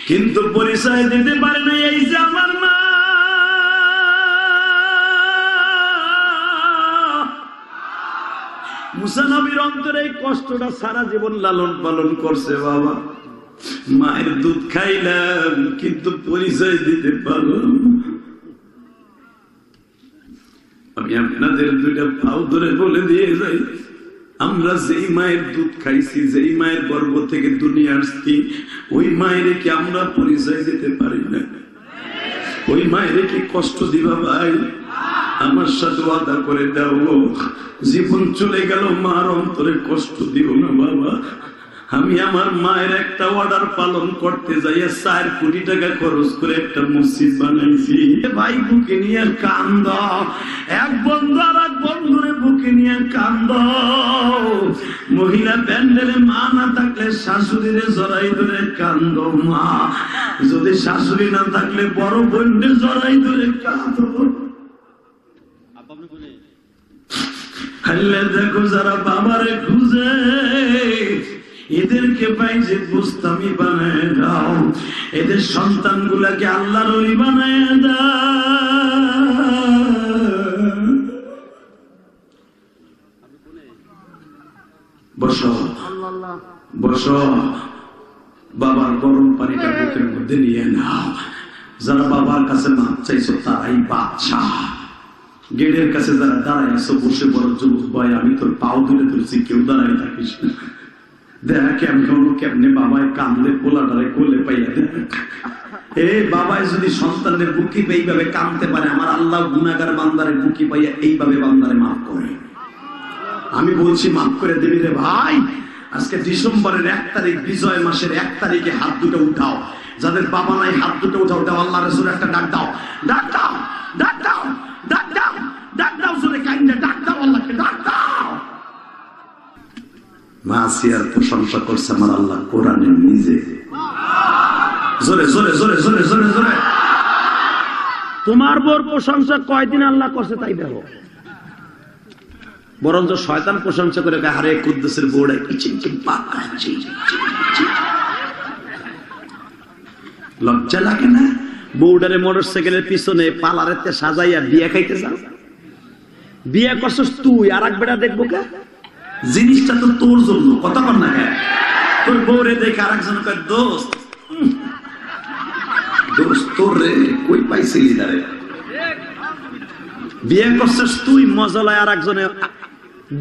কিন্তু পরিচয় দিতে পারে না এই যে আমার মা। মুসা নবীর অন্তরে এই কষ্টটা সারা জীবন লালন পালন করছে। বাবা, মায়ের দুধ খাইলাম কিন্তু পরিচয় দিতে পারলাম। আমি আপনাদের দুইটা পাও ধরে বলে দিয়ে যাই, আমরা যেই মায়ের দুধ খাইছি, যেই মায়ের গর্ভ থেকে দুনিয়া আসছি, ওই মায়ের কি আমরা পরিচয় দিতে পারি না? ওই মায়ের কি কষ্ট দিবা ভাই? আমার সাথে ওয়াদা করে দাও, জীবন চলে গেল মার অন্তরে কষ্ট দিও না বাবা। আমি আমার মায়ের একটা অর্ডার পালন করতে যাইয়া 4 কোটি টাকা খরচ করে একটা মসজিদ বানাইছি। ভাই বুকে নিয়ে কান্দ, এক বন্ধু আর এক বন্ধুরে বুকে নিয়ে কান্দ। মহিলা প্যান্ডেলে মা না থাকলে শাশুড়িরে জড়াই ধরে কান্দ মা, যদি শাশুড়ি না থাকলে বড় বোনরে জড়াই ধরে কান্দ। দেখো যারা বাবারে খুঁজে, এদেরকে পাই যে বুস্তামি বানায় দাও, এদের সন্তান গুলাকে আল্লাহর ওলি বানায় দাও। বসো বসো, বাবার গরম পানিটা বুকের মধ্যে নিয়ে নাও। যারা বাবার কাছে মাপ চাইছো তারাই বাদশাহ। গেটের কাছে যারা দাঁড়ায় আছো বসে বড় যুবক ভাই, আমি তোর পাও ধরে তুলছি, কেউ দাঁড়ায় থাকিস না। দেখা কেমনে বাবায় কান্দে, পোলাটারে কোলে পাইয়া দেখ। এই বাবায় যদি সন্তানের বুকি পাই এইভাবে কান্দতে পারে, আমার আল্লাহ গুনাহগার বান্দারে বুকি পাইয়া এইভাবে বান্দারে মাফ করে। আমি বলছি মাফ করে দিবি রে ভাই। আজকে ডিসেম্বরের 1 তারিখ, বিজয় মাসের 1 তারিখে হাত দুটো উঠাও। যাদের বাবা নাই হাত দুটো উঠাও, দাও আল্লাহ রাসূল একটা ডাক দাও, ডাক দাও, ডাক দাও, ডাক দাও, ডাক দাও, জোরে কাইন্দে ডাক দাও, আল্লাহকে ডাক দাও। মাসিয়ার প্রশংসা করছে আমার আল্লাহ কোরআনে নিজে। জোরে জোরে জোরে জোরে জোরে জোরে। তোমার বোর প্রশংসা কয়দিন আল্লাহ করছে তাই দেখো। বরঞ্চ শয়তান প্রশংসা করে, আরে কুদ্দুসের বউড়া কি চিনচিন পাকাচ্ছি। লজ্জা লাগে না? বউডারে মোটরসাইকেলের পিছনে পালারেতে সাজাইয়া বিয়ে খাইতে যাও। বিয়ে করছিস তুই, আর এক বেটা দেখবো কে? জিনিসটা তো তোর জন্য, কথা বল না কেন? তোর বউরে দেখে আর একজন কয় দোস্ত, দোস্ত তোর রে কই পাইছিলি দাঁড়ে। বিয়ে করছিস তুই, মজা লয় আর একজনে,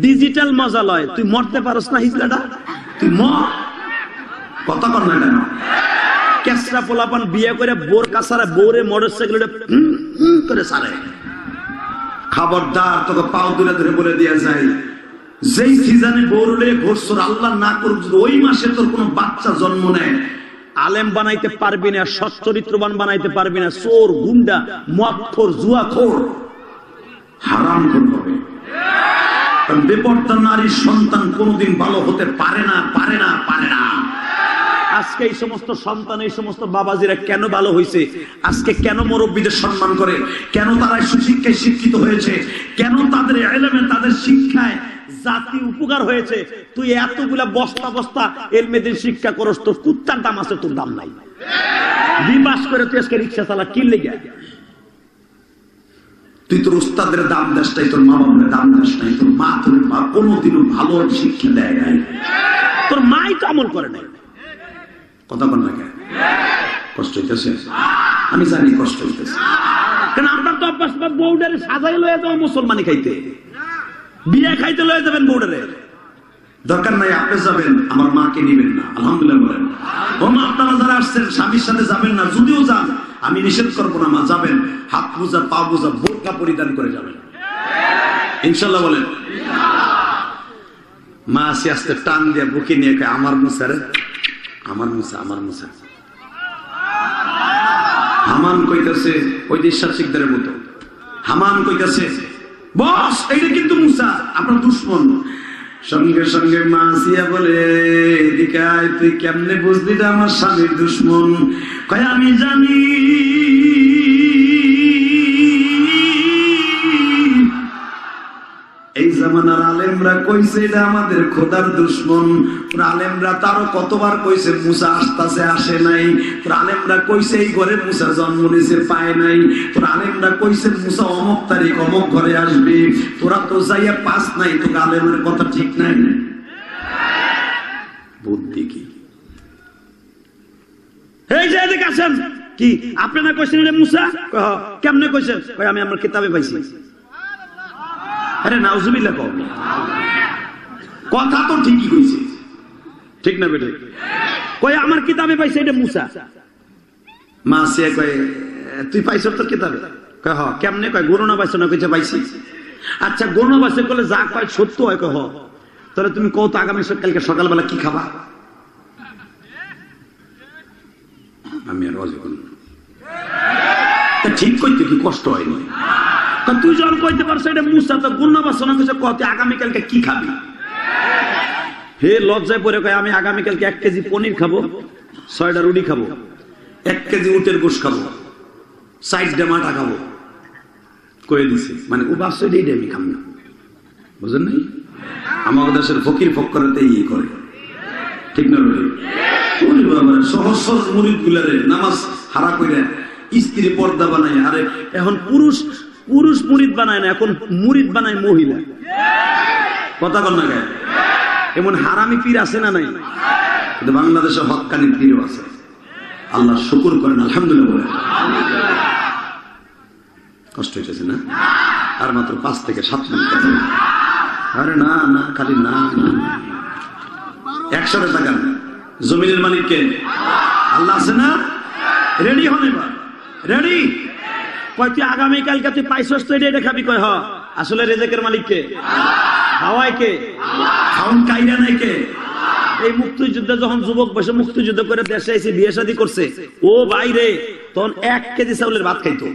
ডিজিটাল মজা লয়। তুই মরতে পারস না হিজলাটা, তুই মর। কথা বল না কেন? কেসরা পোলাপান বিয়ে করে বোর কাছারে বউরে মোটরসাইকেল করে সারে। খবরদার, তোকে পাও তুলে ধরে বলে দেওয়া যায়, যেই সিজনে বউরে ঘোরছর আল্লাহ না করুক, ওই মাসে তোর কোনো বাচ্চা জন্ম নেয়, আলেম বানাইতে পারবি না, সৎ চরিত্রবান বানাইতে পারবি না। চোর, গুন্ডা, মদখোর, জুয়াখোর, হারামখোর হবে। বেপরদা নারীর সন্তান কোনোদিন ভালো হতে পারে না, পারে না, পারে না। আজকে এই সমস্ত সন্তান, এই সমস্ত বাবাজিরা কেন ভালো হয়েছে? আজকে কেন মুরব্বীদের সম্মান করে? কেন তারা সুশিক্ষায় শিক্ষিত হয়েছে? কেন তাদের ইলমে, তাদের শিক্ষায় জাতি উপকার হয়েছে? তুই এতগুলা বস্তা বস্তা এলমেদের শিক্ষা করস, তোর কুত্তার দাম আছে, তোর দাম নাই। বিবাস করে তুই আজকে রিক্সা চালা, কি লেগে? তুই তোর উস্তাদের দাম দাস নাই, তোর মা বাবার দাম দাস নাই, তোর মা তোর মা কোনোদিনও ভালো শিক্ষা দেয় নাই, তোর মাই তো আমল করে নাই। কথা বল না কেন? কষ্ট হইতেছে? আমি জানি কষ্ট হইতেছে, কারণ আপনার তো অভ্যাস বউডারে সাজাই লয়ে যাবো মুসলমানি খাইতে, বিয়ে খাইতে লয়ে যাবেন বউডারে। দরকার নাই, আপনি যাবেন, আমার মাকে নিবেন না। আলহামদুলিল্লাহ বলেন। ও মা, আপনারা যারা আসছেন স্বামীর সাথে যাবেন না, যদিও যান আমি নিষেধ করবো না, মা যাবেন, হাত মোজা পা মোজা বোরকা পরিধান করে যাবেন ইনশাল্লাহ বলেন। মা আস্তে আস্তে টান দিয়ে বুকে নিয়ে আমার মুসা রে, আমার মুসা, আমার মুসা। হামান কইতাছে ওই দিশা শিকদারের মতো, হামান কইতাছে বস এইটা কিন্তু মুসা আপনার দুশ্মন। সঙ্গে সঙ্গে মা আসিয়া বলে, এদিকে আয়, তুই কেমনে বুঝলি এটা আমার স্বামীর দুশ্মন? কয় আমি জানি, এই জামানার আলেম আলেমরা কইছে এটা আমাদের খোদার দুশমন, তোর আলেমরা তারও কতবার কইছে মুসা আসতাছে আসে নাই, তোর আলেমরা কইছে এই ঘরে মুসা জন্ম নিয়েছে পায় নাই, তোর আলেমরা কইছে মুসা অমুক তারিখ অমুক ঘরে আসবে, তোরা তো যাইয়া পাস নাই, তোকে আলেমের কথা ঠিক নাই। বুদ্ধি কি? এই যে এদিকে আসেন, কি আপনি না কইছেন এটা মুসা? কেমনে কইছেন? কই আমি আমার কিতাবে পাইছি। আরে নাউজুবিল্লাহ, কথা তো ঠিকই কইছে, ঠিক না বেটা? কই আমার কিতাবে পাইছে এটা মুসা। মা সে কয় তুই পাইছ তোর কিতাবে? কয় হ। কেমনে? কয় গণনা পাইছ না? কইছে পাইছি। আচ্ছা গণনা পাইছে বলে যা কয় সত্য হয়? কয় হ। তাহলে তুমি কত আগামী কালকে সকালবেলা কি খাবা? আমি আর অজু করব তা ঠিক কইতে কি কষ্ট হয়নি? তুই যখন কইতে পারছো এটা মুসা, তো গণনা পাইছ না কইছে কত আগামীকালকে কি খাবি? হে লজ্জায় পড়ে কয় আমি আগামীকালকে 1 কেজি পনির খাবো, 6টা রুটি খাবো, 1 কেজি উটের গোশ খাবো, 4টা মাটা খাবো। কয়ে দিছে মানে ও বাস আমি খাম না, বুঝেন নাই? আমার দেশের ফকির ফক্করাতে ইয়ে করে, ঠিক না? সহজ সহজ মুরিদ গুলারে নামাজ হারা কইরা স্ত্রী পর্দা বানায়। আরে এখন পুরুষ পুরুষ মুরিদ বানায় না, এখন মুরিদ বানায় মহিলা। কথা কন না গায়ে? এমন হারামি পীর আছে না নাই? কিন্তু বাংলাদেশে হক্কানি পীরও আছে। আল্লাহ শুকর করেন, আলহামদুলিল্লাহ। কষ্ট হয়েছে না? আর মাত্র 5 থেকে 7 মিনিট। আরে না না, খালি না না। 100 টাকা জমিনের মালিক কে? আল্লাহ আছে না? রেডি হন এবার, রেডি? কয় তুই আগামীকালকে তুই পাইছস তো এটা খাবি? কয় হ। আসলে রেজেকের মালিক কে? হাওয়ায় কে? খাউন কাইরা নাই কে? এই মুক্তিযুদ্ধে যখন যুবক বসে মুক্তিযুদ্ধ করে দেশে এসে বিয়ে শাদী করছে, ও বাইরে তখন 1 কেজি চাউলের ভাত খাইতো,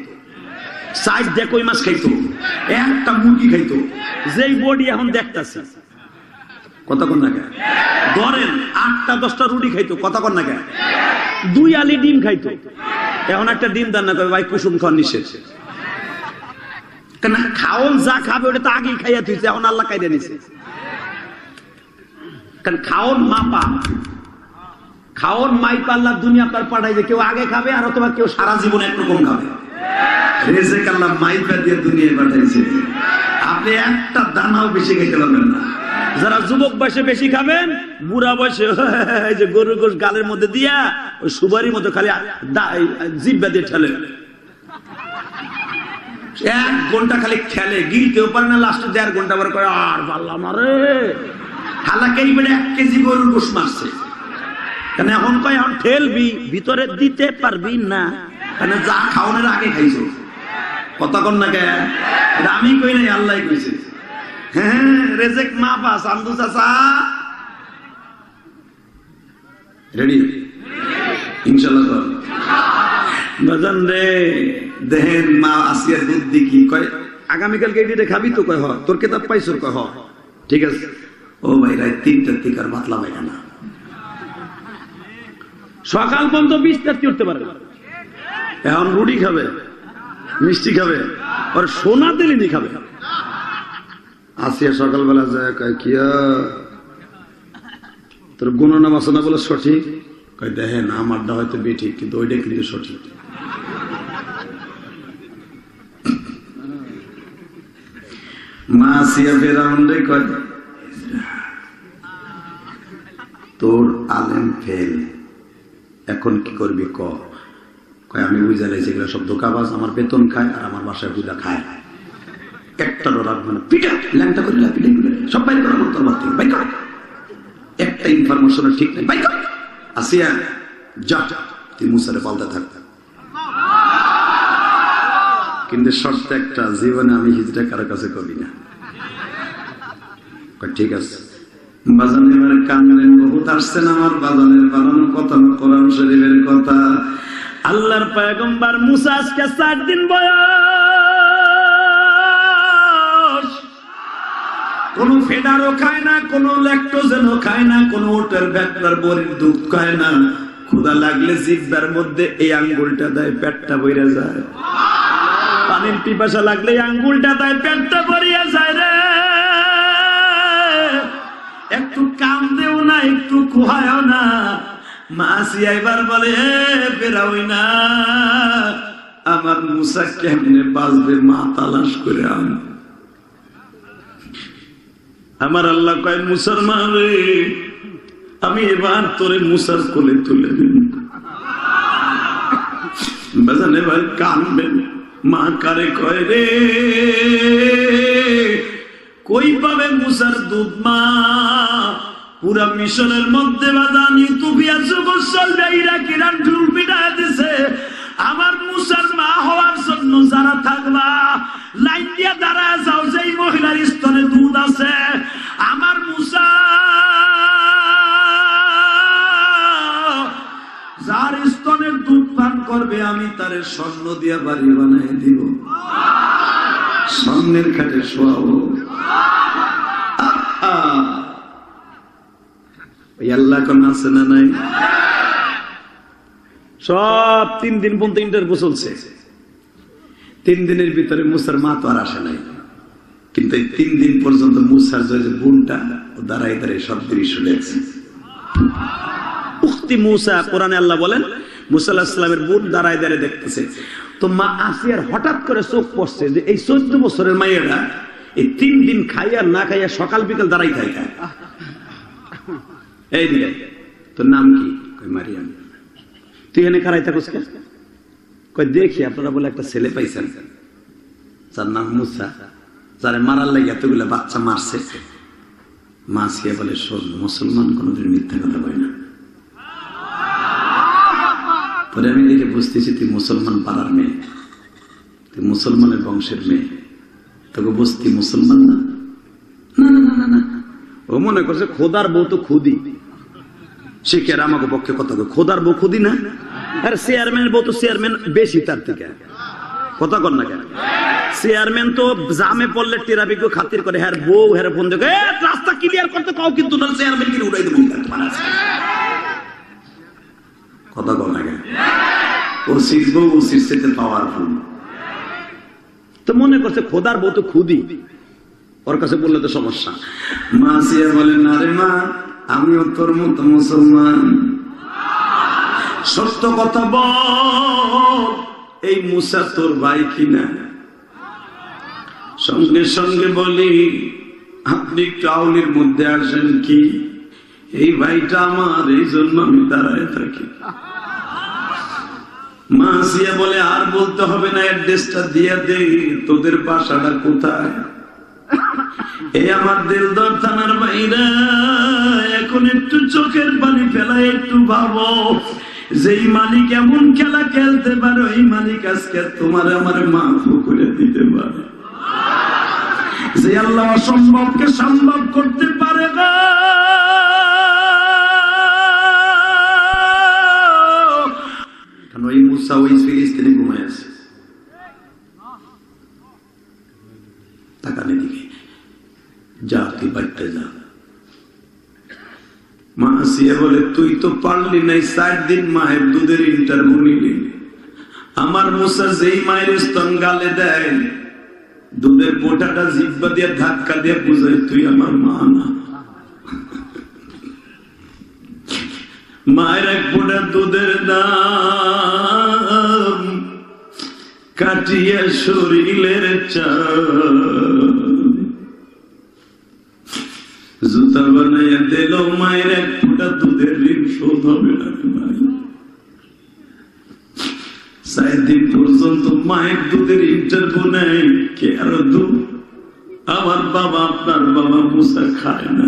4 কই মাছ খাইতো, 1টা মুরগি খাইতো। যেই বডি এখন দেখতাছে, কথা কন না কে? ধরেন 8টা 10টা রুটি খাইতো, কথা কন না কে? 2 আলি ডিম খাইতো। এখন একটা ডিম দান না করে ভাই কুসুম খাওয়া নিষেধ। কেন? খাওন যা খাবে ওটা তো আগেই খাইয়া তুইছে, এখন আল্লাহ খাইয়া নিছে। কারণ খাওন মাপা, খাওন মাইপা আল্লাহ দুনিয়া তার পাঠাই যে কেউ আগে খাবে আর অথবা কেউ সারা জীবন একরকম খাবে। রেজেক আল্লাহ মাইপা দিয়ে দুনিয়ায় পাঠাইছে। আপনি একটা দানাও বেশি খেতে পারবেন না। যারা যুবক বয়সে বেশি খাবেন, বুড়া বয়সে এই যে গরুর গোশ গালের মধ্যে দিয়া ওই সুবারির মধ্যে খালি জিব্বা দিয়ে ঠেলে 1 ঘন্টা খালি খেলে, গিলতেও পারে না। লাস্টে 1.5 ঘন্টা পরে কয় আর পারলাম না রে। হালাকে 1 কেজি গরুর গোশ মারছে। কেন? এখন কয় এখন ঠেলবি, ভিতরে দিতে পারবি না, কেন যা খাওয়ানোর আগে খাইছো। কথা কন না কে? এটা আমি কই নাই, আল্লাহ কইছে। হ্যাঁ, রেজেক মা পা সান্দু চাচা রেডি ইনশাআল্লাহ কর বাজান রে। দেখেন মা আসিয়ার বুদ্ধি কি কয়, আগামীকালকে এটি খাবি তো? কয় হ। তোর কিতাব পাইছর? কয় হ। ঠিক আছে। ও ভাই রাত 3টার থেকে আর মাতলা পাই না, সকাল পর্যন্ত 20টা উঠতে পারে। এখন রুটি খাবে, মিষ্টি খাবে, আর সোনা দিলিনি খাবে। আসিয়া সকালবেলা যায় কয় কিয়া তোর গুণনাম আছে না বলে সঠিক? কয় দেখেন আমারটা হয়তো বেঠিক, কিন্তু ওইটা কিন্তু সঠিক। মা আসিয়া ফেরাউন্ডে কয় তোর আলেম ফেল, এখন কি করবি ক? কয় আমি বুঝা লাইছি এগুলো সব ধোকাবাজ, আমার বেতন খায় আর আমার বাসায় বুঝা খায়। একটা রাখবে না, পিটা ল্যাংটা করে পিটে সব বাইর করা তোর বাদ থেকে বাইর কর। একটা ইনফরমেশনের ঠিক নেই, বাইর কর। আসিয়া যা, তুই মুসারে পাল্টা থাক, কিন্তু শর্ত একটা, জীবনে আমি হিজড়া কারো কাছে করি না। ঠিক আছে। বাজানের কান্নের বহুত আসছেন আমার বাজানের বানানো কথা, কোরআন শরীফের কথা। আল্লাহর পয়গম্বর মুসা আজকে 4 দিন বয়স, কোন ফেডারও খায় না, কোন ল্যাকটোজেনও খায় না, কোন ওটের ব্যাকটার বরির দুধ খায় না। ক্ষুধা লাগলে জিহ্বার মধ্যে এই আঙ্গুলটা দেয়, পেটটা ভরে যায়। পানির পিপাসা লাগলে এই আঙ্গুলটা দেয়, পেটটা ভরিয়া যায় রে। না, একটু কুহায় না। মাসি এবার বলে ফেরাউই না, আমার মুসা কেমনে বাঁচবে, মা তালাশ করে আন। আমার আল্লাহ কয় মুসলমান রে, আমি এবার তোরে মুসার কোলে তুলে দিন। বাজান এবার কানবেন, মা কারে কয় রে, কই পাবে মুসার দুধ মা? পুরা মিশনের মধ্যে বাজান ইথিওপিয়া যুগোৎসল ইরাকিরা ঢুল পিটায় দিছে। আমার মুসার মা হওয়ার জন্য যারা থাকবা লাইন দিয়ে দাঁড়ায় যাও, যেই মহিলার স্তনে দুধ আছে, আমার মুসা যার স্তনের দুধ পান করবে, আমি তারে স্বর্ণ দিয়া বাড়ি বানাই দিব, স্বর্ণের খাটে শোয়াবো। আল্লাহ কোন আছে না নাই? সব 3 দিন পর্যন্ত ইন্টারভিউ চলছে। 3 দিনের ভিতরে মুসার মা তো আর আসে নাই, কিন্তু এই 3 দিন পর্যন্ত মুসার যে বোনটা দাঁড়াই দাঁড়াই সব দৃশ্য দেখছে। উখতি মুসা, কোরআনে আল্লাহ বলেন মুসা আলাইহিস সালামের বোন দাঁড়াই দাঁড়াই দেখতেছে। তো মা আসিয়ার হঠাৎ করে চোখ পড়ছে যে এই 14 বছরের মাইয়াটা এই 3 দিন খাইয়া না খাইয়া সকাল বিকাল দাঁড়াই খায়। এই দিকে তোর নাম কি? কই মারিয়াম। তুই এখানে খারাই থাকোস কেন? কই দেখি আপনারা বলে একটা ছেলে পাইছেন যার নাম মুসা, যারে মারার লাগে এতগুলো বাচ্চা মারছে। মা সিয়া বলে শোন, মুসলমান কোনোদিন মিথ্যা কথা বলে না। পরে আমি দেখে বুঝতেছি তুই মুসলমান পাড়ার মেয়ে, তুই মুসলমানের বংশের মেয়ে, তোকে বুঝতি মুসলমান না। না না না না, ও মনে করছে খোদার বউ তো খুদি। সে কে আর আমাকে পক্ষে কথা কয়, খোদার বউ খুদি না? আর চেয়ারম্যানের বউ তো চেয়ারম্যান বেশি তার থেকে, কথা কর না কেন? চেয়ারম্যান তো জামে পড়লে টেরাবিকে খাতির করে, হ্যাঁ বউ হ্যাঁ ফোন দেখে রাস্তা ক্লিয়ার করতে কাউ, কিন্তু না চেয়ারম্যান কিনে উড়াই দেবো। কথা কর না কেন? ও শিখবো, ও শিখতে পাওয়ারফুল। তো মনে করছে খোদার বউ তো খুদি, ওর কাছে বললে তো সমস্যা। মা সিয়া বলে না রে মা, আমিও তোর মতো মুসলমান। সত্য কথা বল, এই মুসা তোর ভাই কিনা? সঙ্গে সঙ্গে বলি আপনি কাউলির মধ্যে আসেন কি? এই ভাইটা আমার, এই জন্য আমি দাঁড়ায় থাকি। মা সিয়া বলে আর বলতে হবে না, অ্যাড্রেসটা দিয়ে দে, তোদের বাসাটা কোথায়? এই আমার দিলদার থানার বাইরা, এখন একটু চোখের পানি ফেলায় একটু ভাবো, যেই মালিক এমন খেলা খেলতে পারে, ওই মালিক আজকে তোমার আমার মাফ করে দিতে পারে। যে আল্লাহ অসম্ভবকে সম্ভব করতে পারে না, কারণ ওই মুসা ওই ফিলিস্তিনে ঘুমায় আছে। তাকানে দিকে যা, তুই বাড়তে যা। মা আসিয়া বলে তুই তো পারলি নাই, 4 দিন মায়ের দুধের ইন্টারভিউ নিলি। আমার মুসা যেই মায়ের স্তন গালে দেয়, দুধের পোটাটা জিব্বা দিয়ে ধাক্কা দিয়ে বুঝায় তুই আমার মা না। মায়ের এক পোটা দুধের দাম কাটিয়া শরীরের চাল, জুতা বানাইয়া দিল, মায়ের এক ফোঁটা দুধের ঋণ শোধ হবে না ভাই। 4 দিন পর্যন্ত মায়ের দুধের ইন্টারভিউ নেয় কে? আর দুধ আমার বাবা, আপনার বাবা মুসা খায় না।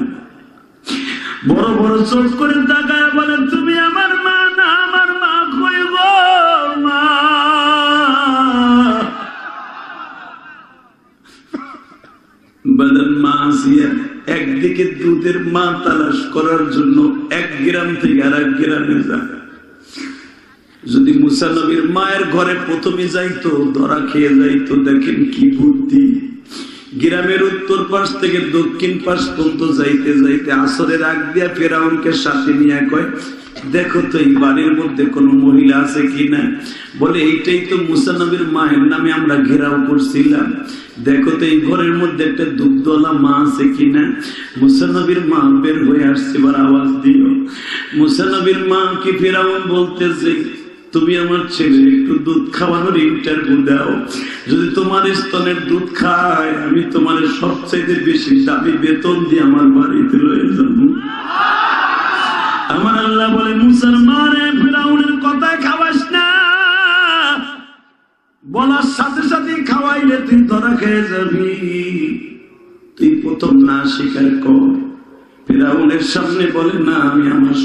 বড় বড় চোখ করে তাকায় বলে তুমি আমার মা না, আমার মা কই গো মা? বলেন মা আসিয়া একদিকে দুধের মা তালাশ করার জন্য 1 গ্রাম থেকে আর 1 গ্রামে যায়। যদি মুসা নবীর মায়ের ঘরে প্রথমে যাইতো, ধরা খেয়ে যাইতো। দেখেন কি বুদ্ধি! গ্রামের উত্তর পাশ থেকে দক্ষিণ পাশ পর্যন্ত যাইতে যাইতে আসরের আগ দিয়া ফেরাউনকে সাথে নিয়ে কয় দেখো তো এই বাড়ির মধ্যে কোন মহিলা আছে কিনা। বলে এইটাই তো মুসা নবীর মায়ের নামে আমরা ঘেরাও করছিলাম, দেখো তো এই ঘরের মধ্যে একটা দুগ্ধওয়ালা মা আছে কিনা। মুসা নবীর মা বের হয়ে আসছে, এবার আওয়াজ দিও। মুসা নবীর মা কি ফিরাউন বলতেছে, তুমি আমার ছেলে একটু দুধ খাওয়ানোর ইন্টারভিউ দাও, যদি তোমার স্তনের দুধ খায় আমি তোমার সবচাইতে বেশি দামি বেতন দিয়ে আমার বাড়িতে লয়ে যাব। আমার আল্লাহ বলে, মুসার মারে ফিরাউনের কথায় খাওয়াস না, বলার সাথে সাথে খাওয়াইলে তুই ধরা খেয়ে যাবি, তুই প্রথম না স্বীকার কর। ফিরাউনের সামনে বলে, না আমি আমার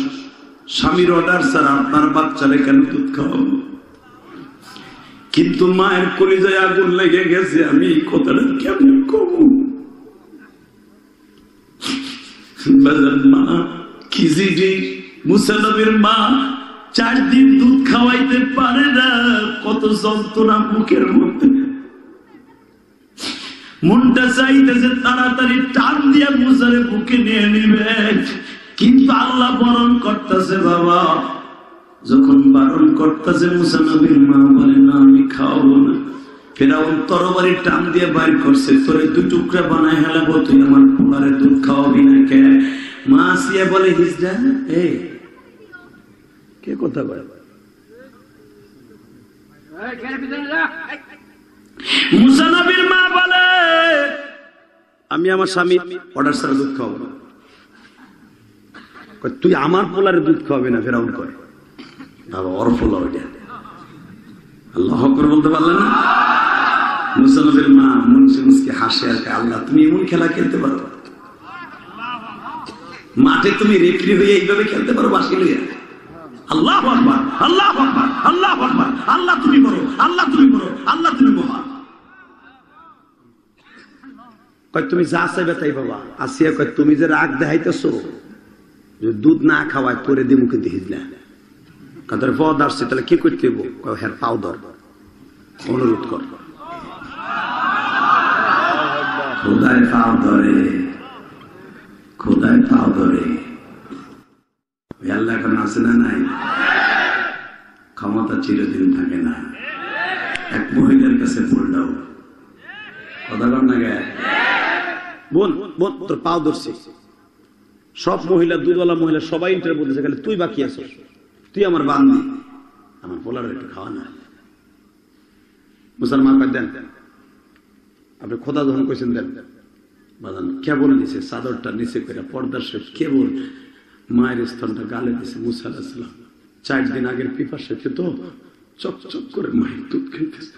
স্বামীর অর্ডার ছাড়া আপনার বাচ্চারে কেন দুধ খাওয়াবো। কিন্তু মায়ের কলিজায় আগুন লেগে গেছে, আমি এই কথাটা কেমন কবো। মা খিজিরি মুসা নবীর মা 4 দিন দুধ খাওয়াইতে পারে না, কত যন্ত্রণা মুখের মধ্যে। মনটা চাইতেছে তাড়াতাড়ি টান দিয়ে মুসারে বুকে নিয়ে নিবে, কিন্তু আল্লাহ বারণ করতেছে। বাবা যখন বারণ করতেছে, মুসা নবীর মা বলে, না আমি খাওয়াবো না। ফিরাউন তরবারি টান দিয়ে বাইর করছে, তোরে 2 টুকরা বানায় হেলাবো, তুই আমার পোলারে দুধ খাওয়াবি না কে? মা আসিয়া বলে, হিজড়া এই কে কথা বলে? মুসা নবীর মা বলে, আমি আমার স্বামী অর্ডার ছাড়া দুধ খাওয়াবো না। তুই আমার পোলারে দুধ খাওয়াবি না? ফেরাউন করে ওর পোলা ওইটা। আল্লাহ করে বলতে পারলেন না? মুসা নবীর মা মুনসি মুসকে হাসে আর আল্লাহ তুমি এমন খেলা খেলতে পারো, মাঠে তুমি রেফারি হয়ে এইভাবে খেলতে পারো বাঁশি লইয়া। আল্লাহু আকবার, আল্লাহু আকবার, আল্লাহু আকবার, আল্লাহ তুমি বড়, আল্লাহ তুমি বড়, আল্লাহ তুমি মহান। কয় তুমি যা চাইবে তাই বাবা। আসিয়া কয় তুমি যে রাগ দেখাইতেছো, যে দুধ না খাওয়ায় তোরে দিব কিন্তু হিজলা। কাদের পদ আসছে তাহলে কি করতে হইব? কয় হ্যাঁ পাও ধর, অনুরোধ কর। খোদায় পাও ধরে, খোদায় পাও ধরে। আল্লাহ এখন আছে না নাই? ক্ষমতা চিরদিন থাকে না। এক মহিলার কাছে পড়লাম, কথা কর না গে বোন, বোন তোর পাও ধরছে। সব মহিলা, দুধওয়ালা মহিলা সবাই ইন্টারভিউ দিচ্ছে, খালি তুই বাকি আছো, তুই আমার বান্দি, আমার পোলার একটু খাওয়া না। মুসলমান দেন, আপনি খোদা যখন কইছেন দেন। বাজান কেবল নিচে চাদরটা নিচে করে পর্দার সে কেবল মায়ের স্তনটা গালে দিছে। মুসা আলাইহিস সালাম 4 দিন আগের পিপাসা খেত, চকচক করে মায়ের দুধ খেতেছে।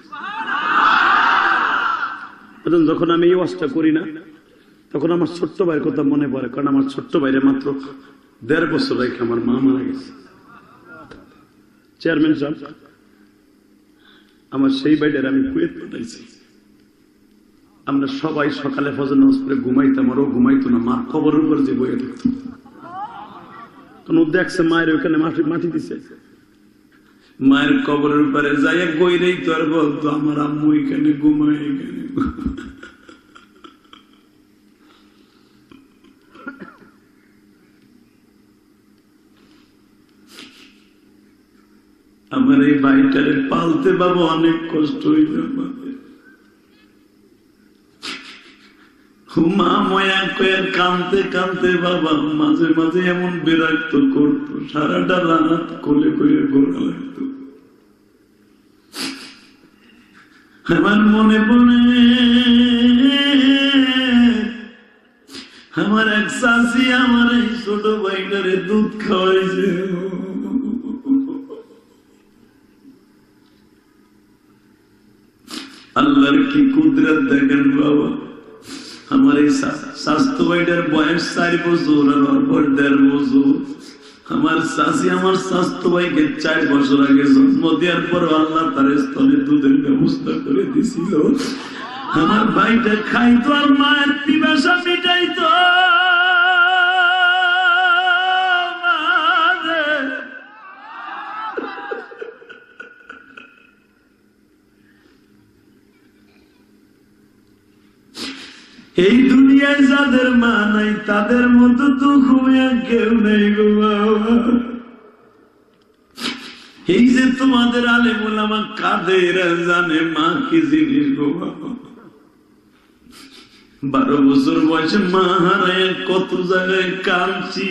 যখন আমি এই ওয়াজটা করি না, তখন আমার ছোট্ট ভাইয়ের কথা মনে পড়ে, কারণ আমার ছোট্ট ভাইরে মাত্র 1.5 বছর রেখে আমার মা মারা গেছে। চেয়ারম্যান সাহেব, আমার সেই ভাইটার আমি কুয়েত পাঠাইছি। আমরা সবাই সকালে ফজর নামাজ পড়ে ঘুমাইতাম, আর ও ঘুমাইতো না, মার কবরের উপর যে বইয়ে থাকতো। কারণ ও দেখছে মায়ের ওখানে মাটি দিছে, মায়ের কবরের উপরে যাইয়া গইরেই তো আর বলতো আমার আম্মু এখানে ঘুমায়, এখানে। আমার এই ভাইটারে পালতে বাবা অনেক কষ্ট হইল। মা ময়া কয়ার কানতে কানতে বাবা মাঝে মাঝে এমন বিরক্ত করতো, সারাটা রাত কোলে করে ঘোরা লাগতো। আমার মনে পড়ে আমার এক শাশি আমার এই ছোট ভাইটারে দুধ খাওয়াইছে। আল্লাহর কি কুদরত দেখেন বাবা। আমার এই স্বাস্থ্য ভাইটার বয়স 4 বছর আর ওর বয়স 1.5 বছর। আমার শাশি আমার স্বাস্থ্য ভাইকে 4 বছর আগে জন্ম দেওয়ার পর আল্লাহ তার স্তনে দুধের ব্যবস্থা করে দিছিল। আমার ভাইটা খাইতো আর মায়ের পিপাসা মিটাইতো। এই দুনিয়ায় যাদের মা নাই তাদের মতো দুঃখ কেউ নেই গো বাবা। তোমাদের আলেম ওলামা কাদের জানে মা কি জিনিস গো বাবা। 12 বছর বয়সে মা হারায় কত জায়গায় কাঁদছি।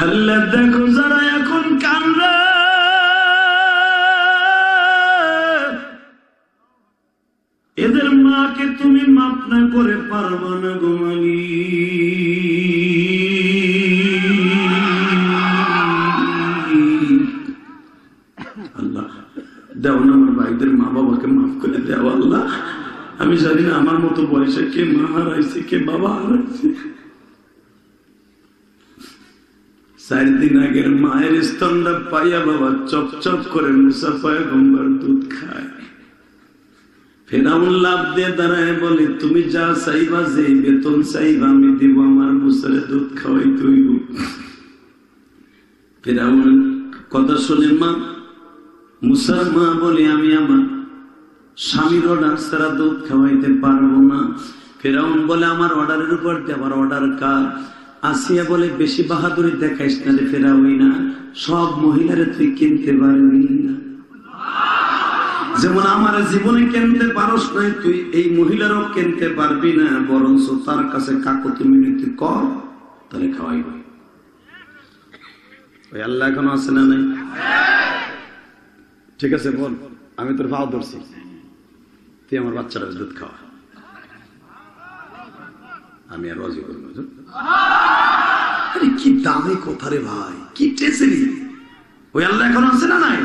আল্লাহ দেখো যারা এখন কান্দে এদের মাকে তুমি মাপ না করে পারবা না গো আল্লাহ দেও না আমার ভাইদের মা বাবাকে মাফ করে দেও আল্লাহ। আমি জানি না আমার মতো বয়সে কে মা হারাইছে কে বাবা হারাইছে। 4 দিন আগের মায়ের স্তনটা পাইয়া বাবা চপচপ করে মুসা পয়গম্বর দুধ খায়। ফেরাউন লাভ দিয়ে দাঁড়ায় বলে তুমি যা চাইবা যে বেতন চাইবা আমি দিব, আমার মুসারে দুধ খাওয়াই তুই। ফেরাউন কথা শুনে মা মুসার মা বলে আমি আমার স্বামীর অর্ডার ছাড়া দুধ খাওয়াইতে পারবো না। ফেরাউন বলে আমার অর্ডারের উপর দেওয়ার অর্ডার কার? আসিয়া বলে বেশি বাহাদুরি দেখাইস না রে ফেরাউই না, সব মহিলারে তুই কিনতে পারবি না। যেমন আমার জীবনে কিনতে পারস নাই তুই এই মহিলারও কিনতে পারবি না, বরঞ্চ তার কাছে কাকুতি মিনতি কর, তাহলে খাওয়াইব। ওই আল্লাহ এখনো আছে না নাই? ঠিক আছে বল, আমি তোর ভাও ধরছি, তুই আমার বাচ্চারা দুধ খাওয়া, আমি আর রাজি করবো। কি দামি কথা রে ভাই, কি টেসেলি। ওই আল্লাহ এখনো আছে না নাই?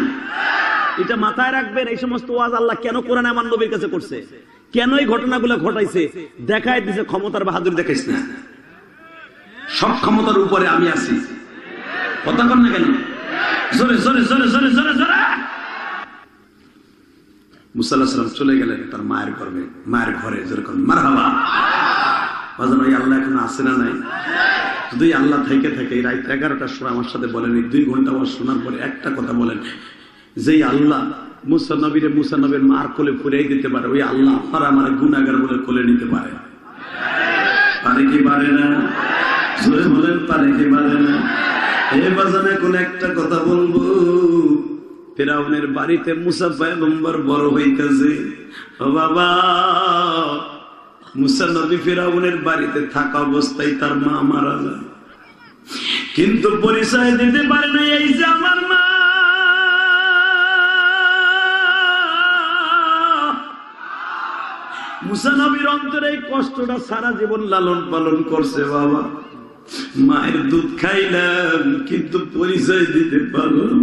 এটা মাথায় রাখবেন। এই সমস্ত ওয়াজ আল্লাহ কেন কোরআনে আমার নবীর কাছে করছে, কেন এই ঘটনাগুলো ঘটাইছে, দেখাই দিছে ক্ষমতার বাহাদুরি দেখাইছ না, সব ক্ষমতার উপরে আমি আছি। কথা কন না কেন? জোরে জোরে জোরে জোরে জোরে জোরে। মুসা আলাইহিস সালাম চলে গেলেন তার মায়ের গর্ভে, মায়ের ঘরে। যেরকম মারহাবা বাজানো, ওই আল্লাহ এখন আছে না নাই? যদি আল্লাহ থেকে থাকে রাত 11টার সময় আমার সাথে বলেন, এই 2 ঘন্টা আমার শোনার পরে একটা কথা বলেন, যেই আল্লাহ মুসা নবীর মার কোলে ফুরাই দিতে পারে, ওই আল্লাহ আপনার আমার গুনাহগার বলে কোলে নিতে পারে? পারে কি পারে না? জোরে বলেন, পারে কি পারে না? এই বাজানে কোন একটা কথা বলবো। ফেরাউনের বাড়িতে মুসা পয়গম্বর বড় হইতেছে। ও বাবা, মুসা নবী ফেরাউনের বাড়িতে থাকা অবস্থায় তার মা মারা যায়, কিন্তু পরিচয় দিতে পারে না এই যে আমার মা। মুসা নবীর অন্তরে এই কষ্টটা সারা জীবন লালন পালন করছে। বাবা, মায়ের দুধ খাইলাম কিন্তু পরিচয় দিতে পারলাম।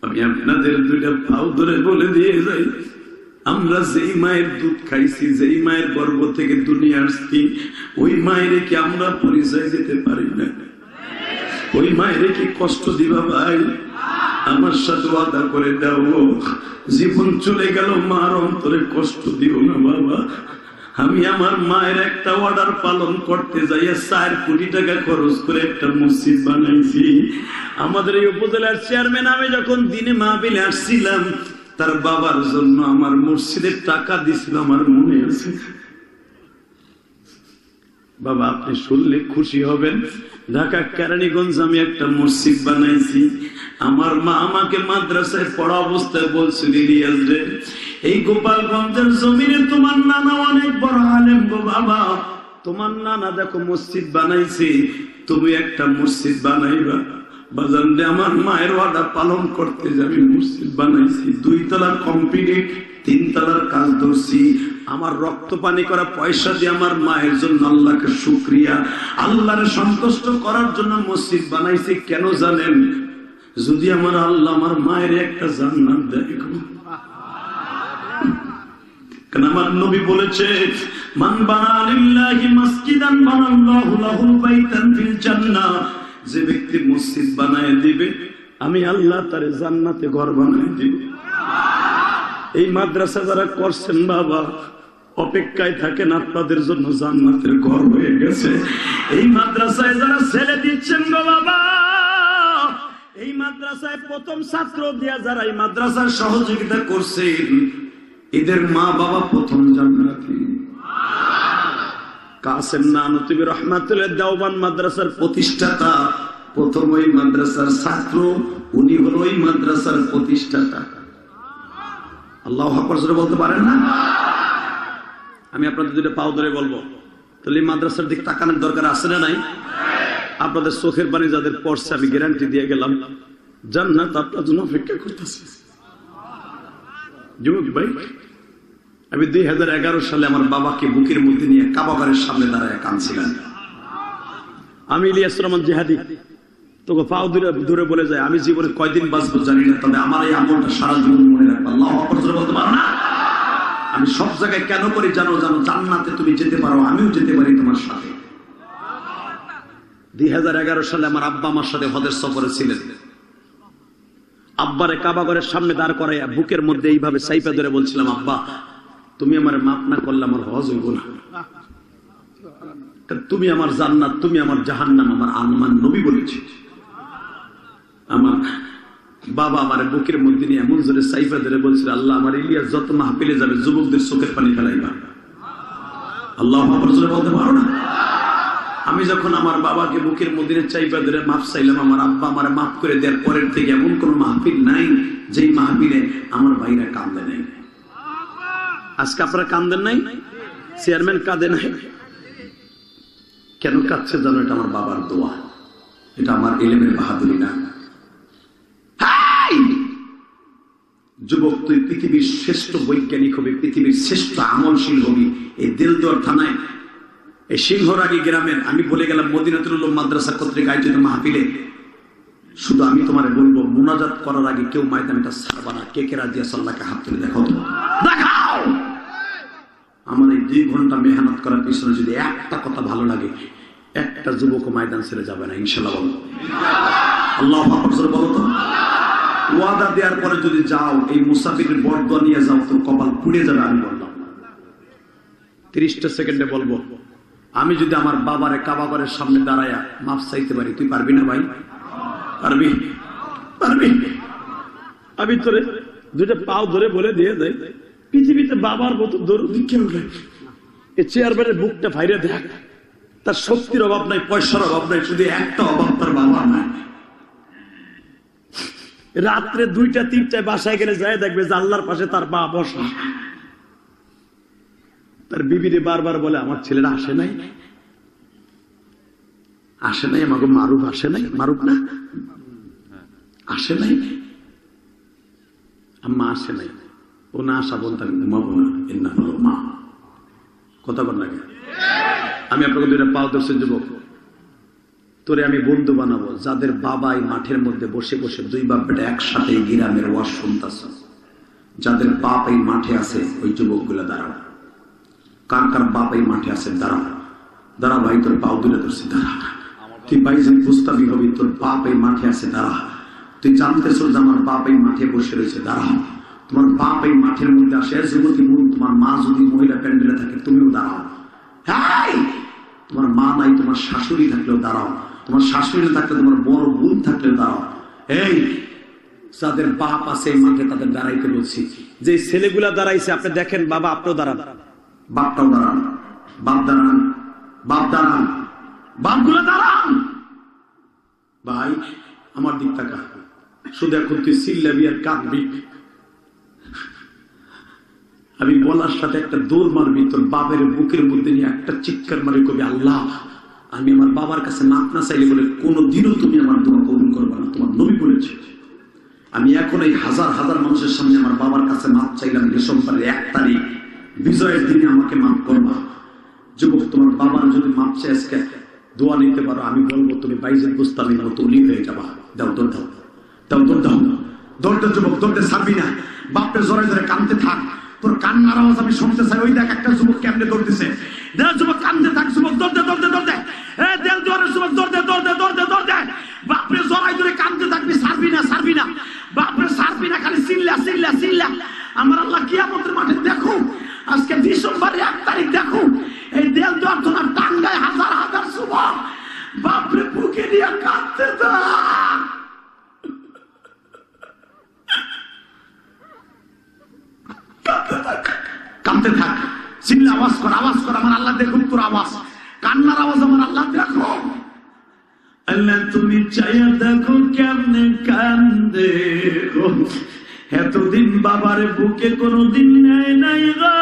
আমি আপনাদের 2টা পাও ধরে বলে দিয়ে যাই, আমরা যেই মায়ের দুধ খাইছি, যেই মায়ের গর্ভ থেকে দুনিয়া আসছি, ওই মায়ের কি আমরা পরিচয় দিতে পারি না? ওই মায়ের কি কষ্ট দিবা ভাই? আমার সাথে ওয়াদা করে দাও, জীবন চলে গেল মার অন্তরে কষ্ট দিও না বাবা। আমি আমার মায়ের একটা অর্ডার পালন করতে যাইয়া 4 কোটি টাকা খরচ করে একটা মসজিদ বানাইছি। আমাদের এই উপজেলার চেয়ারম্যান আমি যখন দিনে মাহফিলে আসছিলাম, তার বাবার জন্য আমার মসজিদের টাকা দিছিল, আমার মনে আছে। বাবা, আপনি শুনলে খুশি হবেন, ঢাকা কেরানীগঞ্জ আমি একটা মসজিদ বানাইছি। আমার মা আমাকে মাদ্রাসায় পড়া অবস্থায় বলছিল, ইলিয়াস রে, এই গোপালগঞ্জের জমিনে তোমার নানা অনেক বড় আলেম গো বাবা, তোমার নানা দেখো মসজিদ বানাইছে, তুমি একটা মসজিদ বানাইবা। বাজান রে, আমার মায়ের ওয়াদা পালন করতে যাবি মসজিদ বানাইছি, 2 তলার কমপ্লিট, 3 তলার কাজ ধরছি। আমার রক্ত পানি করা পয়সা দিয়ে আমার মায়ের জন্য আল্লাহকে শুকরিয়া, আল্লাহরে সন্তুষ্ট করার জন্য মসজিদ বানাইছি। কেন জানেন? যদি আমার আল্লাহ আমার মায়ের একটা জান্নাত দেয়। কারণ আমার নবী বলেছে, মান বানা লিল্লাহি মাসজিদান বানাল্লাহু লাহু বাইতান ফিল জান্নাহ, যে ব্যক্তি মসজিদ বানায় দিবে আমি আল্লাহ তারে জান্নাতে ঘর বানায় দিব। এই মাদ্রাসা যারা করছেন বাবা, অপেক্ষায় থাকেন, আপনাদের জন্য জান্নাতের ঘর হয়ে গেছে। এই মাদ্রাসায় যারা ছেলে দিচ্ছেন গো বাবা, এই মাদ্রাসায় প্রথম ছাত্র দিয়া যারা এই মাদ্রাসার সহযোগিতা করছেন, এদের মা বাবা প্রথম জান্নাতি। কাসেম নানুতুবি রহমাতুল্লাহ দেওবন্দ মাদ্রাসার প্রতিষ্ঠাতা, প্রথম ওই মাদ্রাসার ছাত্র, উনি হলো ওই মাদ্রাসার প্রতিষ্ঠাতা। আল্লাহু আকবার জোরে বলতে পারেন না? আমি আপনাদের দুটো পাও ধরে বলবো, তাহলে মাদ্রাসার দিকে তাকানোর দরকার আছে না নাই? আপনাদের চোখের পানি যাদের পড়ছে আমি গ্যারান্টি দিয়ে গেলাম, জান্নাত আপনার জন্য অপেক্ষা করতেছে। যুবক ভাই, আমি 2011 সালে আমার বাবাকে বুকের মধ্যে নিয়ে কাবাগারের সামনে দাঁড়ায় কাঁদছিলাম। আমি ইলিয়াস রহমান জিহাদি তোকে পাও দূরে বলে যায়, আমি জীবনে কয়দিন বাঁচবো জানি না, তবে আমার এই আমলটা সারা জীবন মনে রাখবো। আল্লাহু আকবার জোরে বলতে পারো না? আমি সব জায়গায় কেন করি জানো? জান্নাতে তুমি যেতে পারো, আমিও যেতে পারি তোমার সাথে। 2011 সালে আমার আব্বা আমার সাথে হজের সফরে ছিলেন। আব্বারে কাবাগরের সামনে দাঁড় করাইয়া বুকের মধ্যে এইভাবে চাইপা ধরে বলছিলাম, আব্বা তুমি আমার মাফ না করলে আমার হজ হইব না, তুমি আমার জান্নাত, তুমি আমার জাহান্নাম, আমার নবী বলেছে। আমার বাবা আমার বুকের মধ্যে নিয়ে এমন জোরে চাইপা ধরে বলছিল, আল্লাহ আমার ইলিয়াস যত মাহফিলে যাবে যুবকদের চোখের পানি ফেলাইবা। আল্লাহু আকবার জোরে বলতে পারো না? আমি যখন আমার বাবাকে বুকের মধ্যে চাইপা ধরে মাফ চাইলাম, আমার আব্বা আমার মাফ করে দেওয়ার পরের থেকে এমন কোন মাহফিল নাই যেই মাহফিলে আমার ভাইরা কান্দে নাই। আজকে আপনারা কান্দেন নাই, চেয়ারম্যান কাঁদে নাই, কেন কাঁদছে জানো? এটা আমার বাবার দোয়া, এটা আমার ইলমের বাহাদুরি না। যুবক, তুই পৃথিবীর শ্রেষ্ঠ বৈজ্ঞানিক হবি, পৃথিবীর শ্রেষ্ঠ আমলশীল হবি। এই দিলদুয়ার থানায় এই সিংহরাগী গ্রামের আমি বলে গেলাম মদিনাতুল উলুম মাদ্রাসা কর্তৃক আয়োজিত মাহফিলে, শুধু আমি তোমারে বলবো, মুনাজাত করার আগে কেউ ময়দানটা ছাড়বা না। কে কে রাজি আছে আল্লাহকে হাত তুলে দেখাও, দেখাও। আমার এই 2 ঘন্টা মেহনত করার পিছনে যদি একটা কথা ভালো লাগে, একটা যুবক ময়দান ছেড়ে যাবে না, ইনশাআল্লাহ বলো। আল্লাহু আকবার বলো তো। ওয়াদা দেওয়ার পরে যদি যাও, এই মুসাফিরের বরদোয়া নিয়ে যাও, তোর কপাল পুড়ে যাবে। আমি বললাম 30টা সেকেন্ডে বলবো, আমি যদি আমার বাবারে কাবাগরের সামনে দাঁড়ায়া মাফ চাইতে পারি, তুই পারবি না ভাই? পারবি? পারবি? আমি তোরে 2টা পাও ধরে বলে দিয়ে যাই, পৃথিবীতে বাবার মতো দরদি কেউ নাই। এই চেয়ারম্যানের বুকটা ফাইরে দেখ, তার শক্তির অভাব নাই, পয়সার অভাব নাই, শুধু একটা অভাব, তার বাবা নাই। রাত্রে 2টা 3টায় বাসায় গেলে যায় দেখবে যে আল্লাহর পাশে তার মা বসা। তার বিবিরে বারবার বলে, আমার ছেলেরা আসে নাই, আসে নাই, আমাকে মারুফ আসে নাই, মারুফ না আসে নাই, আম্মা আসে নাই। ও না আসা বলতে আমি ঘুমাবো না, এর নাম হলো মা। কথা বল লাগে। আমি আপনাকে 2টা পাও ধরছি, যুবক তোরে আমি বন্ধু বানাবো, যাদের বাবা এই মাঠের মধ্যে বসে বসে 2 বাপ বেটা একসাথে এই গ্রামের ওয়াজ শুনতেছে, যাদের বাপ এই মাঠে আছে, ওই যুবকগুলো দাঁড়াও। কার কার বাপ এই মাঠে আছে? দাঁড়াও, দাঁড়া ভাই, তোর পাও দূরে ধরছি, দাঁড়া। তুই বাইজন বুঝতাবি হবি, তোর বাপ এই মাঠে আছে, দাঁড়া। তুই জানতেছ যে আমার বাপ এই মাঠে বসে রয়েছে, দাঁড়া। তোমার বাপ এই মাঠের মধ্যে আসে, যুবতী বোন, তোমার মা যদি মহিলা প্যান্ডেলে থাকে, তুমিও দাঁড়াও। হ্যাঁ, তোমার মা নাই, তোমার শাশুড়ি থাকলেও দাঁড়াও, তোমার শাশুড়ি থাকলে, তোমার বড় বোন থাকলেও দাঁড়াও। এই যাদের বাপ আছে এই মাঠে, তাদের দাঁড়াইতে বলছি। যে ছেলেগুলা দাঁড়াইছে, আপনি দেখেন, বাবা আপনিও দাঁড়ান, বাপটাও দাঁড়ান, বাপ দাঁড়ান, বাপ দাঁড়ান, বাপগুলো দাঁড়ান। ভাই আমার দিক তাকা, শুধু এখন তুই চিল্লাবি আর কাঁদবি, আমি বলার সাথে একটা দৌড় মারবি, তোর বাপের বুকের মধ্যে নিয়ে একটা চিৎকার মারি, কবি আল্লাহ আমি আমার বাবার কাছে মাপ না চাইলে বলে কোনোদিনও তুমি আমার দোয়া কবুল করবে না, তোমার নবী বলেছে। আমি এখন এই হাজার হাজার মানুষের সামনে আমার বাবার কাছে মাপ চাইলাম, ডিসেম্বরের 1 তারিখ বিজয়ের দিনে আমাকে মাফ করবা। যুবক, তোমার বাবার যদি মাপ চাই আজকে দোয়া নিতে পারো, আমি বলবো তুমি বাইজিদ বুস্তামির মতো উলি হয়ে যাবা। দাও দৌড় দাও, দাও দৌড় দাও, দৌড়তে যুবক, দৌড়তে ছাড়বি না। বাপরে জোরে জোরে কাঁদতে থাক, তোর কান্নার আওয়াজ আমি শুনতে চাই। ওই দেখ একটা যুবক কেমনে দৌড়তেছে, দেখ যুবক কাঁদতে থাক, যুবক দৌড়তে দৌড়তে দৌড়তে, হ্যাঁ দেল জোরে যুবক দৌড়তে দৌড়তে দৌড়তে দৌড়তে, বাপরে জোরাই ধরে কাঁদতে থাকবি, ছাড়বি না, ছাড়বি না, বাপরে ছাড়বি না, খালি চিল্লা চিল্লা চিল্লা। আমার আল্লাহ কিয়ামতের মাঠে দেখো, আজকে ডিসেম্বরের 1 তারিখ দেখো, এই দেল জোয়ার তোমার টাঙ্গায় হাজার হাজার যুবক বাপরে বুকে নিয়ে কাঁদতে থাক। কাঁদতে থাক, চিল্লা আওয়াজ কর, আওয়াজ কর, আমার আল্লাহ দেখুন তোর আওয়াজ। কান্নার আওয়াজ আমার আল্লাহ দেখো। আল্লাহ তুমি চাইয়া দেখো কেমনে কান্দে গো, এতদিন বাবারে বুকে কোনদিন নেয় নাই গো,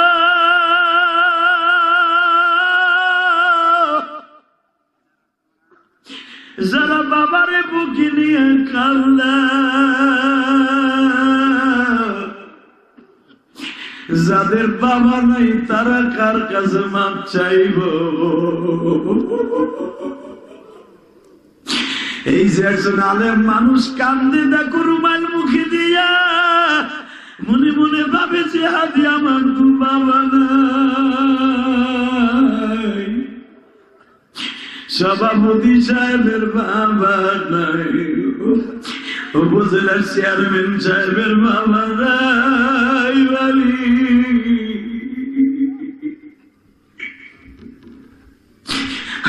যারা বাবারে বুকে নিয়ে কান্দে, যাদের বাবা নাই তারা কার কাছে মাপ চাইব? এই যে একজন আলেম মানুষ কান্দে দেখো রুমাল মুখে দিয়া, মনে মনে ভাবে যে হাদি আমার তো বাবা নাই, সভাপতি সাহেবের বাবা নাই, উপজেলার চেয়ারম্যান সাহেবের বাবা নাই,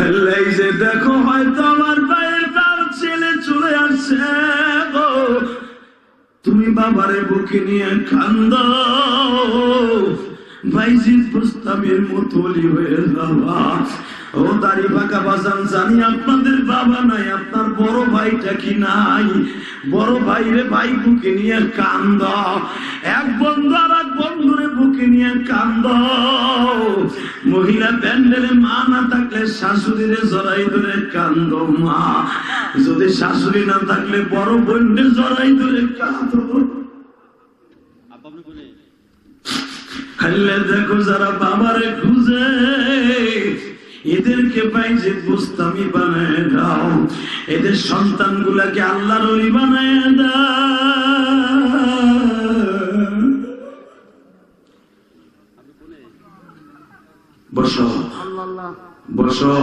আল্লাহ যে দেখো হয়তো আমার ভাইয়ের তার ছেলে চলে আসছে গো, তুমি বাবারে বুকে নিয়ে কান্দো, ভাইজির প্রস্তাবের মতলি হয়ে যাবা। ও দাড়ি পাকা বাজান, জানি আপনাদের বাবা নাই, আপনার বড় ভাইটা কি নাই? বড় ভাই রে ভাই বুকে নিয়ে কান্দ, এক বন্ধু আর এক বন্ধুরে বুকে নিয়ে কান্দ। মহিলা প্যান্ডেলে মা না থাকলে শাশুড়িরে জড়াই ধরে কান্দ মা, যদি শাশুড়ি না থাকলে বড় বোনরে জড়াই ধরে কান্দ। আল্লাহ দেখো যারা বাবারে খুঁজে এদেরকে বাইজে বুস্তামি বানায় দাও, এদের সন্তান গুলাকে আল্লাহর ওলি বানায় দাও। বসো বসো,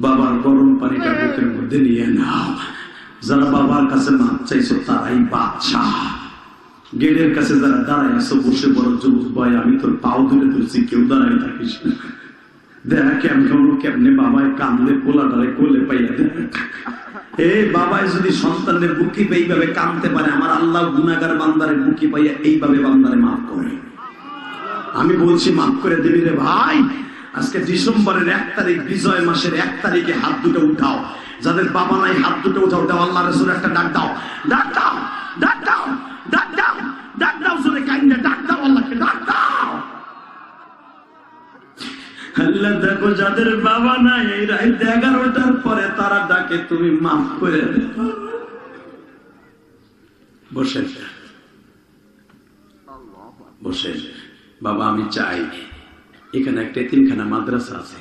বাবার গরম পানিটা বুকের মধ্যে নিয়ে নাও। যারা বাবার কাছে মাপ চাইছো তারাই বাদশাহ। গেটের কাছে যারা দাঁড়ায় আছো বসে বড় যুবক ভাই, আমি তোর পাও ধরে তুলছি, কেউ দাঁড়ায় থাকিস না। দেখ কেমনে বাবায় কান্দে, পোলাটারে কোলে পাইয়া দেখ। এই বাবায় যদি সন্তানের বুকি পাই এইভাবে কান্দতে পারে, আমার আল্লাহ গুনাহগার বান্দারে বুকি পাইয়া এইভাবে বান্দারে মাফ করে। আমি বলছি মাফ করে দিবি রে ভাই। আজকে ডিসেম্বরের 1 তারিখ, বিজয় মাসের 1 তারিখে হাত দুটো উঠাও, যাদের বাবা নাই হাত দুটো উঠাও, দাও আল্লাহ রাসূল একটা ডাক দাও, ডাক দাও, ডাক দাও, ডাক দাও, ডাক দাও, জোরে কাইন্দে ডাক দাও, আল্লাহকে ডাক দাও। আল্লাহ দেখো যাদের বাবা নাই এই রাত 11টার পরে তারা ডাকে, তুমি মাফ করে দাও। বসে বসে, বাবা আমি চাই এখানে একটা এতিমখানা মাদ্রাসা আছে,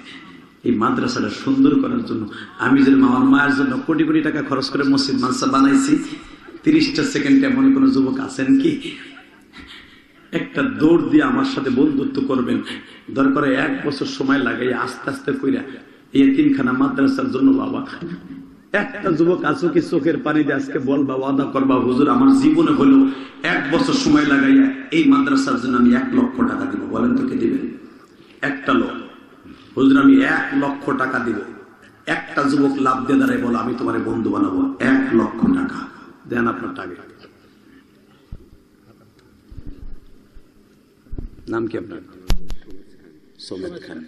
এই মাদ্রাসাটা সুন্দর করার জন্য আমি যে আমার মায়ের জন্য কোটি কোটি টাকা খরচ করে মসজিদ মাদ্রাসা বানাইছি, 30টা সেকেন্ডে এমন কোন যুবক আছেন কি একটা দৌড় দিয়ে আমার সাথে বন্ধুত্ব করবেন? দরকার 1 বছর সময় লাগাই আস্তে আস্তে কইরা এই এতিমখানা মাদ্রাসার জন্য। বাবা একটা যুবক আছো কি চোখের পানি দিয়ে আজকে বলবা, ওয়াদা করবা, হুজুর আমার জীবনে হলো 1 বছর সময় লাগাইয়া এই মাদ্রাসার জন্য আমি 1 লক্ষ টাকা দিব? বলেন তো কে দিবেন? একটা লোক, হুজুর আমি 1 লক্ষ টাকা দিব। একটা যুবক লাভ দিয়ে দাঁড়ায় বলো আমি তোমার বন্ধু বানাবো, 1 লক্ষ টাকা দেন আপনার টাকা। নাম কি আপনার? সোমেদ খান।